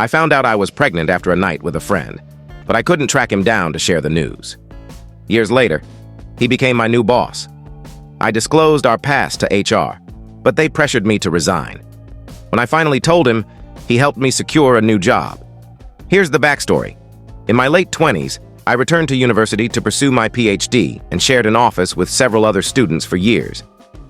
I found out I was pregnant after a night with a friend, but I couldn't track him down to share the news. Years later, he became my new boss. I disclosed our past to HR, but they pressured me to resign. When I finally told him, he helped me secure a new job. Here's the backstory. In my late 20s, I returned to university to pursue my PhD and shared an office with several other students for years.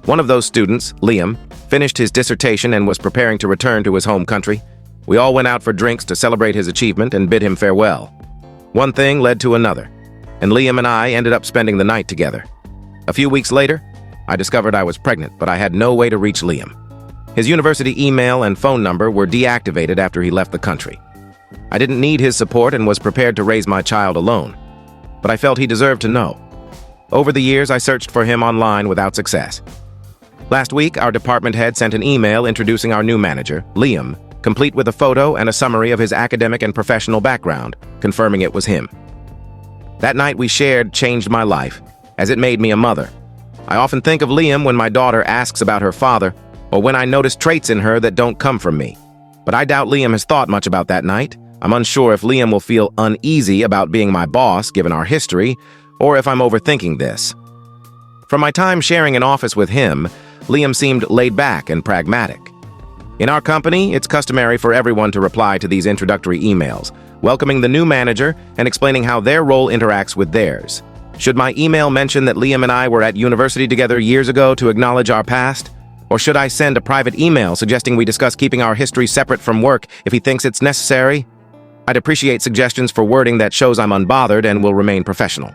One of those students, Liam, finished his dissertation and was preparing to return to his home country. We all went out for drinks to celebrate his achievement and bid him farewell. One thing led to another, and Liam and I ended up spending the night together. A few weeks later, I discovered I was pregnant, but I had no way to reach Liam. His university email and phone number were deactivated after he left the country. I didn't need his support and was prepared to raise my child alone, but I felt he deserved to know. Over the years, I searched for him online without success. Last week, our department head sent an email introducing our new manager, Liam, complete with a photo and a summary of his academic and professional background, confirming it was him. That night we shared changed my life, as it made me a mother. I often think of Liam when my daughter asks about her father, or when I notice traits in her that don't come from me. But I doubt Liam has thought much about that night. I'm unsure if Liam will feel uneasy about being my boss, given our history, or if I'm overthinking this. From my time sharing an office with him, Liam seemed laid back and pragmatic. In our company, it's customary for everyone to reply to these introductory emails, welcoming the new manager and explaining how their role interacts with theirs. Should my email mention that Liam and I were at university together years ago to acknowledge our past? Or should I send a private email suggesting we discuss keeping our history separate from work if he thinks it's necessary? I'd appreciate suggestions for wording that shows I'm unbothered and will remain professional.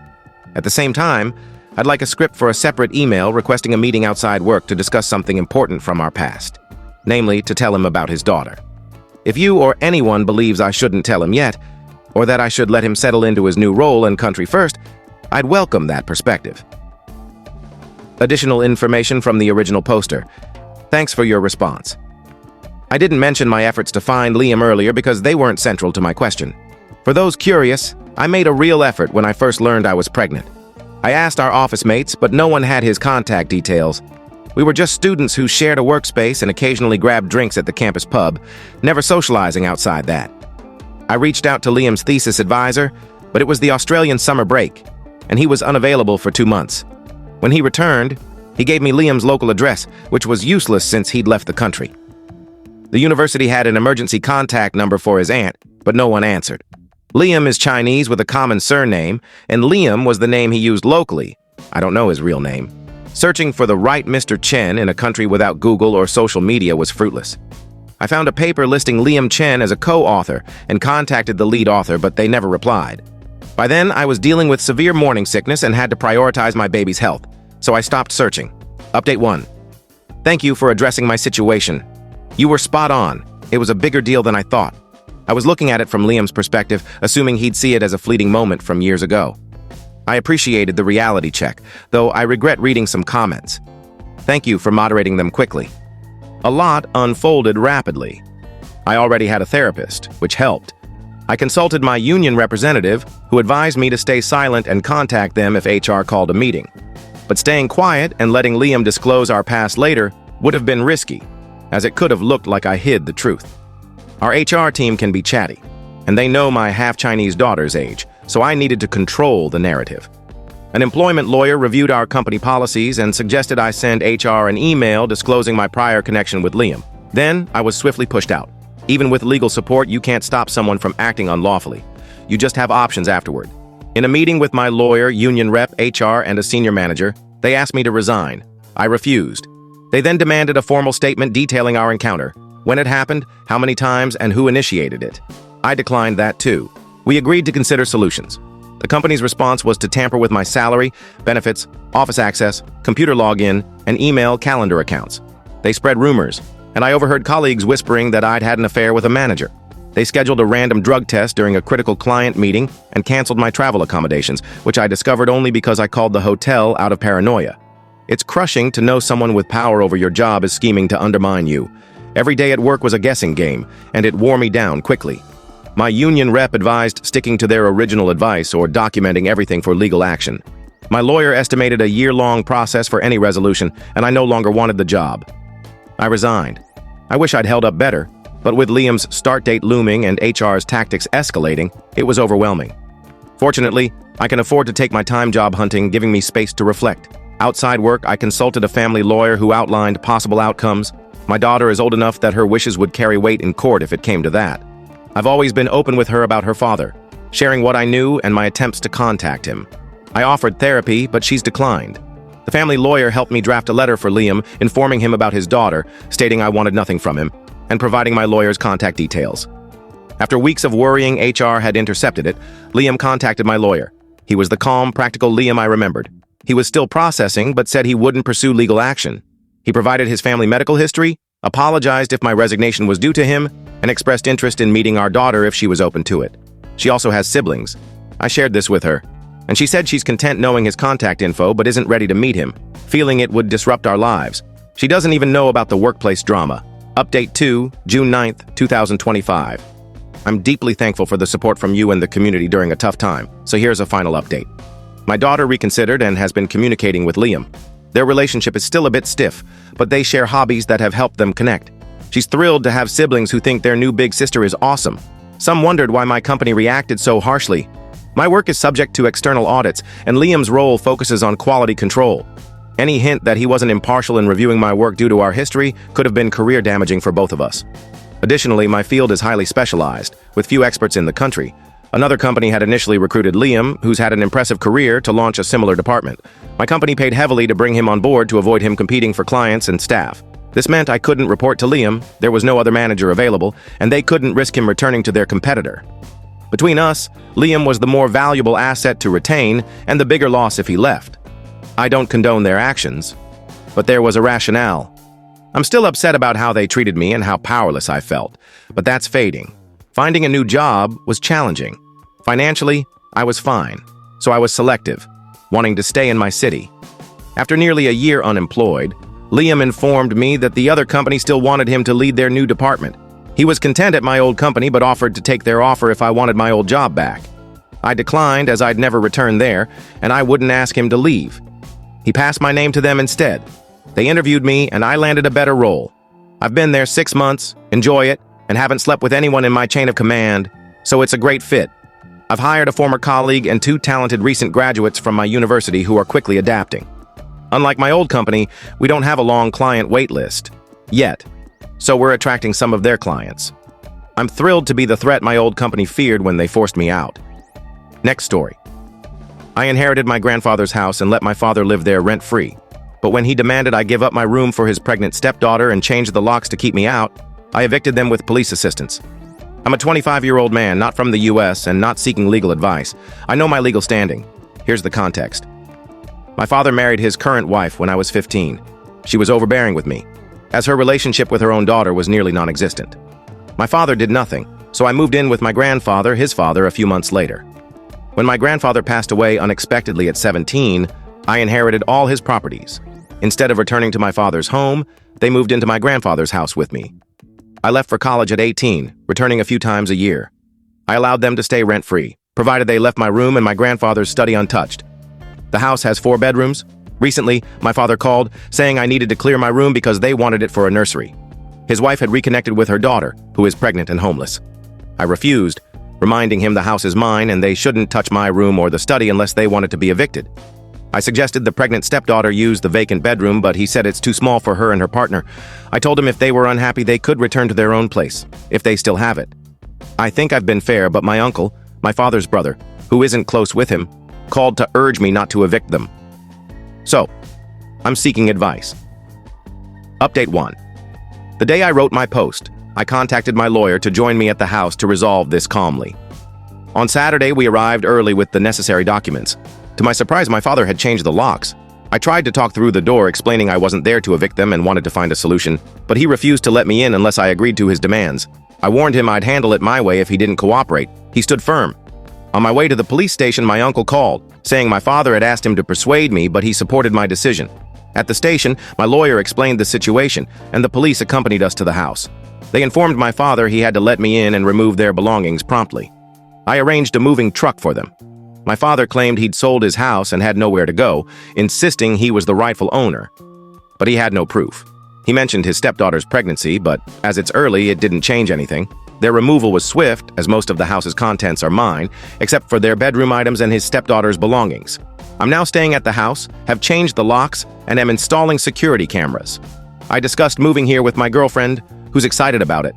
At the same time, I'd like a script for a separate email requesting a meeting outside work to discuss something important from our past, namely to tell him about his daughter. If you or anyone believes I shouldn't tell him yet, or that I should let him settle into his new role and country first, I'd welcome that perspective. Additional information from the original poster. Thanks for your response. I didn't mention my efforts to find Liam earlier because they weren't central to my question. For those curious, I made a real effort when I first learned I was pregnant. I asked our office mates, but no one had his contact details. We were just students who shared a workspace and occasionally grabbed drinks at the campus pub, never socializing outside that. I reached out to Liam's thesis advisor, but it was the Australian summer break, and he was unavailable for 2 months. When he returned, he gave me Liam's local address, which was useless since he'd left the country. The university had an emergency contact number for his aunt, but no one answered. Liam is Chinese with a common surname, and Liam was the name he used locally. I don't know his real name. Searching for the right Mr. Chen in a country without Google or social media was fruitless. I found a paper listing Liam Chen as a co-author and contacted the lead author, but they never replied. By then, I was dealing with severe morning sickness and had to prioritize my baby's health, so I stopped searching. Update 1. Thank you for addressing my situation. You were spot on. It was a bigger deal than I thought. I was looking at it from Liam's perspective, assuming he'd see it as a fleeting moment from years ago. I appreciated the reality check, though I regret reading some comments. Thank you for moderating them quickly. A lot unfolded rapidly. I already had a therapist, which helped. I consulted my union representative, who advised me to stay silent and contact them if HR called a meeting. But staying quiet and letting Liam disclose our past later would have been risky, as it could have looked like I hid the truth. Our HR team can be chatty, and they know my half-Chinese daughter's age, so I needed to control the narrative. An employment lawyer reviewed our company policies and suggested I send HR an email disclosing my prior connection with Liam. Then, I was swiftly pushed out. Even with legal support, you can't stop someone from acting unlawfully. You just have options afterward. In a meeting with my lawyer, union rep, HR, and a senior manager, they asked me to resign. I refused. They then demanded a formal statement detailing our encounter, when it happened, how many times, and who initiated it. I declined that too. We agreed to consider solutions. The company's response was to tamper with my salary, benefits, office access, computer login, and email calendar accounts. They spread rumors, and I overheard colleagues whispering that I'd had an affair with a manager. They scheduled a random drug test during a critical client meeting and canceled my travel accommodations, which I discovered only because I called the hotel out of paranoia. It's crushing to know someone with power over your job is scheming to undermine you. Every day at work was a guessing game, and it wore me down quickly. My union rep advised sticking to their original advice or documenting everything for legal action. My lawyer estimated a year-long process for any resolution, and I no longer wanted the job. I resigned. I wish I'd held up better, But with Liam's start date looming and HR's tactics escalating, it was overwhelming. Fortunately, I can afford to take my time job hunting, giving me space to reflect. Outside work, I consulted a family lawyer who outlined possible outcomes. My daughter is old enough that her wishes would carry weight in court if it came to that. I've always been open with her about her father, sharing what I knew and my attempts to contact him. I offered therapy, but she's declined. The family lawyer helped me draft a letter for Liam, informing him about his daughter, stating I wanted nothing from him, and providing my lawyer's contact details. After weeks of worrying HR had intercepted it, Liam contacted my lawyer. He was the calm, practical Liam I remembered. He was still processing, but said he wouldn't pursue legal action. He provided his family medical history, apologized if my resignation was due to him, and expressed interest in meeting our daughter if she was open to it. She also has siblings. I shared this with her, and she said she's content knowing his contact info but isn't ready to meet him, feeling it would disrupt our lives. She doesn't even know about the workplace drama. Update 2, June 9th, 2025. I'm deeply thankful for the support from you and the community during a tough time, so here's a final update. My daughter reconsidered and has been communicating with Liam. Their relationship is still a bit stiff, but they share hobbies that have helped them connect. She's thrilled to have siblings who think their new big sister is awesome. Some wondered why my company reacted so harshly. My work is subject to external audits, and Liam's role focuses on quality control. Any hint that he wasn't impartial in reviewing my work due to our history could have been career-damaging for both of us. Additionally, my field is highly specialized, with few experts in the country. Another company had initially recruited Liam, who's had an impressive career, to launch a similar department. My company paid heavily to bring him on board to avoid him competing for clients and staff. This meant I couldn't report to Liam, there was no other manager available, and they couldn't risk him returning to their competitor. Between us, Liam was the more valuable asset to retain and the bigger loss if he left. I don't condone their actions, but there was a rationale. I'm still upset about how they treated me and how powerless I felt, but that's fading. Finding a new job was challenging. Financially, I was fine, so I was selective, wanting to stay in my city. After nearly a year unemployed, Liam informed me that the other company still wanted him to lead their new department. He was content at my old company but offered to take their offer if I wanted my old job back. I declined as I'd never return there, and I wouldn't ask him to leave. He passed my name to them instead. They interviewed me, and I landed a better role. I've been there 6 months, enjoy it, and haven't slept with anyone in my chain of command, so it's a great fit. I've hired a former colleague and 2 talented recent graduates from my university who are quickly adapting. Unlike my old company, we don't have a long client wait list. Yet. So we're attracting some of their clients. I'm thrilled to be the threat my old company feared when they forced me out. Next story. I inherited my grandfather's house and let my father live there rent-free. But when he demanded I give up my room for his pregnant stepdaughter and change the locks to keep me out, I evicted them with police assistance. I'm a 25-year-old man, not from the US, and not seeking legal advice. I know my legal standing. Here's the context. My father married his current wife when I was 15. She was overbearing with me, as her relationship with her own daughter was nearly non-existent. My father did nothing, so I moved in with my grandfather, his father, a few months later. When my grandfather passed away unexpectedly at 17, I inherited all his properties. Instead of returning to my father's home, they moved into my grandfather's house with me. I left for college at 18, returning a few times a year. I allowed them to stay rent-free, provided they left my room and my grandfather's study untouched. The house has 4 bedrooms. Recently, my father called, saying I needed to clear my room because they wanted it for a nursery. His wife had reconnected with her daughter, who is pregnant and homeless. I refused, reminding him the house is mine and they shouldn't touch my room or the study unless they wanted to be evicted. I suggested the pregnant stepdaughter use the vacant bedroom, but he said it's too small for her and her partner. I told him if they were unhappy, they could return to their own place, if they still have it. I think I've been fair, but my uncle, my father's brother, who isn't close with him, called to urge me not to evict them. So, I'm seeking advice. Update 1. The day I wrote my post, I contacted my lawyer to join me at the house to resolve this calmly. On Saturday, we arrived early with the necessary documents. To my surprise, my father had changed the locks. I tried to talk through the door, explaining I wasn't there to evict them and wanted to find a solution, but he refused to let me in unless I agreed to his demands. I warned him I'd handle it my way if he didn't cooperate. He stood firm. On my way to the police station, my uncle called, saying my father had asked him to persuade me, but he supported my decision. At the station, my lawyer explained the situation, and the police accompanied us to the house. They informed my father he had to let me in and remove their belongings promptly. I arranged a moving truck for them. My father claimed he'd sold his house and had nowhere to go, insisting he was the rightful owner. But he had no proof. He mentioned his stepdaughter's pregnancy, but as it's early, it didn't change anything. Their removal was swift, as most of the house's contents are mine, except for their bedroom items and his stepdaughter's belongings. I'm now staying at the house, have changed the locks, and am installing security cameras. I discussed moving here with my girlfriend, who's excited about it.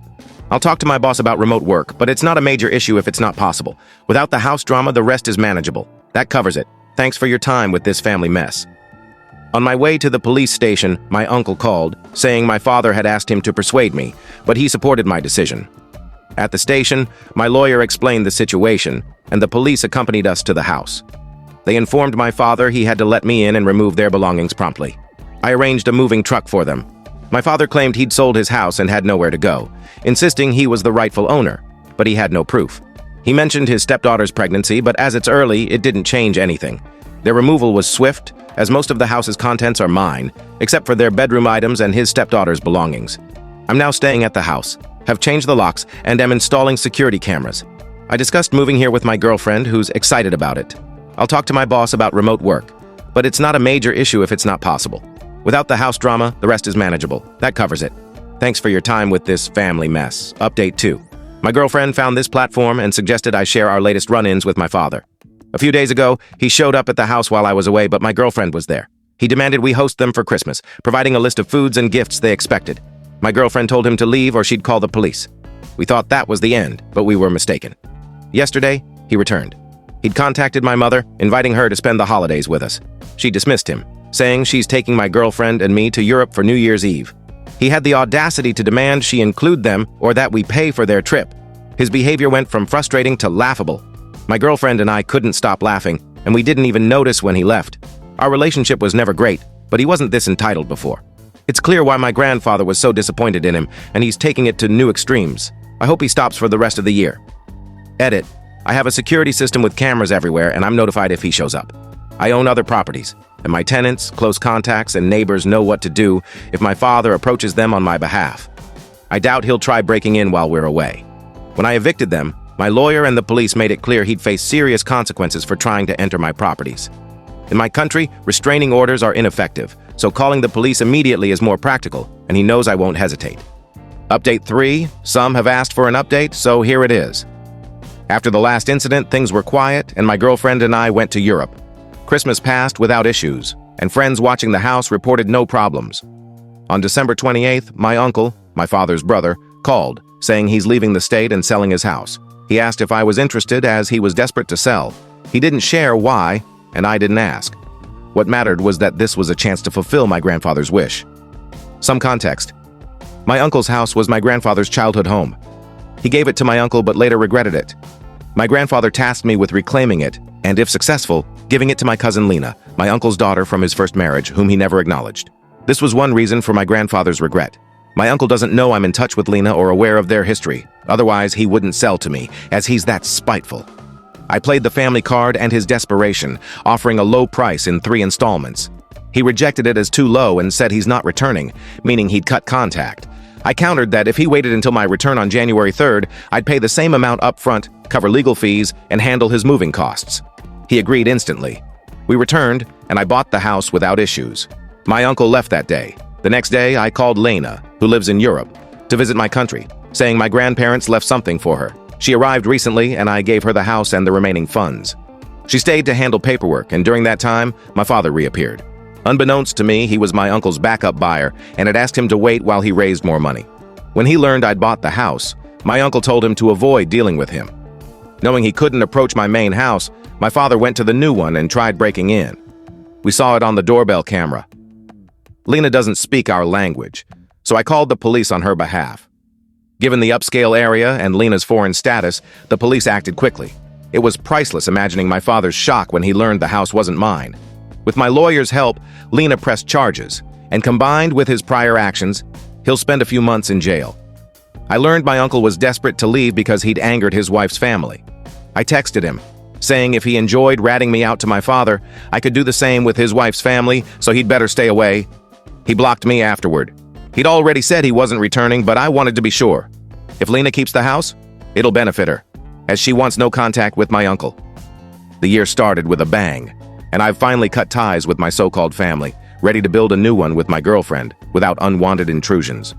I'll talk to my boss about remote work, but it's not a major issue if it's not possible. Without the house drama, the rest is manageable. That covers it. Thanks for your time with this family mess. On my way to the police station, my uncle called, saying my father had asked him to persuade me, but he supported my decision. At the station, my lawyer explained the situation, and the police accompanied us to the house. They informed my father he had to let me in and remove their belongings promptly. I arranged a moving truck for them. My father claimed he'd sold his house and had nowhere to go, insisting he was the rightful owner, but he had no proof. He mentioned his stepdaughter's pregnancy, but as it's early, it didn't change anything. Their removal was swift, as most of the house's contents are mine, except for their bedroom items and his stepdaughter's belongings. I'm now staying at the house, have changed the locks, and am installing security cameras. I discussed moving here with my girlfriend, who's excited about it. I'll talk to my boss about remote work, but it's not a major issue if it's not possible. Without the house drama, the rest is manageable. That covers it. Thanks for your time with this family mess. Update 2. My girlfriend found this platform and suggested I share our latest run-ins with my father. A few days ago, he showed up at the house while I was away, but my girlfriend was there. He demanded we host them for Christmas, providing a list of foods and gifts they expected. My girlfriend told him to leave or she'd call the police. We thought that was the end, but we were mistaken. Yesterday, he returned. He'd contacted my mother, inviting her to spend the holidays with us. She dismissed him, saying she's taking my girlfriend and me to Europe for New Year's Eve. He had the audacity to demand she include them or that we pay for their trip. His behavior went from frustrating to laughable. My girlfriend and I couldn't stop laughing, and we didn't even notice when he left. Our relationship was never great, but he wasn't this entitled before. It's clear why my grandfather was so disappointed in him, and he's taking it to new extremes. I hope he stops for the rest of the year. Edit. I have a security system with cameras everywhere, and I'm notified if he shows up. I own other properties, and my tenants, close contacts, and neighbors know what to do if my father approaches them on my behalf. I doubt he'll try breaking in while we're away. When I evicted them, my lawyer and the police made it clear he'd face serious consequences for trying to enter my properties. In my country, restraining orders are ineffective, so calling the police immediately is more practical, and he knows I won't hesitate. Update 3. Some have asked for an update, so here it is. After the last incident, things were quiet, and my girlfriend and I went to Europe. Christmas passed without issues, and friends watching the house reported no problems. On December 28th, my uncle, my father's brother, called, saying he's leaving the state and selling his house. He asked if I was interested as he was desperate to sell. He didn't share why, and I didn't ask. What mattered was that this was a chance to fulfill my grandfather's wish. Some context. My uncle's house was my grandfather's childhood home. He gave it to my uncle but later regretted it. My grandfather tasked me with reclaiming it, and if successful, giving it to my cousin Lena, my uncle's daughter from his first marriage, whom he never acknowledged. This was one reason for my grandfather's regret. My uncle doesn't know I'm in touch with Lena or aware of their history. Otherwise, he wouldn't sell to me, as he's that spiteful. I played the family card and his desperation, offering a low price in 3 installments. He rejected it as too low and said he's not returning, meaning he'd cut contact. I countered that if he waited until my return on January 3rd, I'd pay the same amount up front, cover legal fees, and handle his moving costs. He agreed instantly. We returned, and I bought the house without issues. My uncle left that day. The next day, I called Lena, who lives in Europe, to visit my country, saying my grandparents left something for her. She arrived recently, and I gave her the house and the remaining funds. She stayed to handle paperwork, and during that time, my father reappeared. Unbeknownst to me, he was my uncle's backup buyer and had asked him to wait while he raised more money. When he learned I'd bought the house, my uncle told him to avoid dealing with him. Knowing he couldn't approach my main house, my father went to the new one and tried breaking in. We saw it on the doorbell camera. Lena doesn't speak our language, so I called the police on her behalf. Given the upscale area and Lena's foreign status, the police acted quickly. It was priceless imagining my father's shock when he learned the house wasn't mine. With my lawyer's help, Lena pressed charges, and combined with his prior actions, he'll spend a few months in jail. I learned my uncle was desperate to leave because he'd angered his wife's family. I texted him, saying if he enjoyed ratting me out to my father, I could do the same with his wife's family, so he'd better stay away. He blocked me afterward. He'd already said he wasn't returning, but I wanted to be sure. If Lena keeps the house, it'll benefit her, as she wants no contact with my uncle. The year started with a bang, and I've finally cut ties with my so-called family, ready to build a new one with my girlfriend without unwanted intrusions.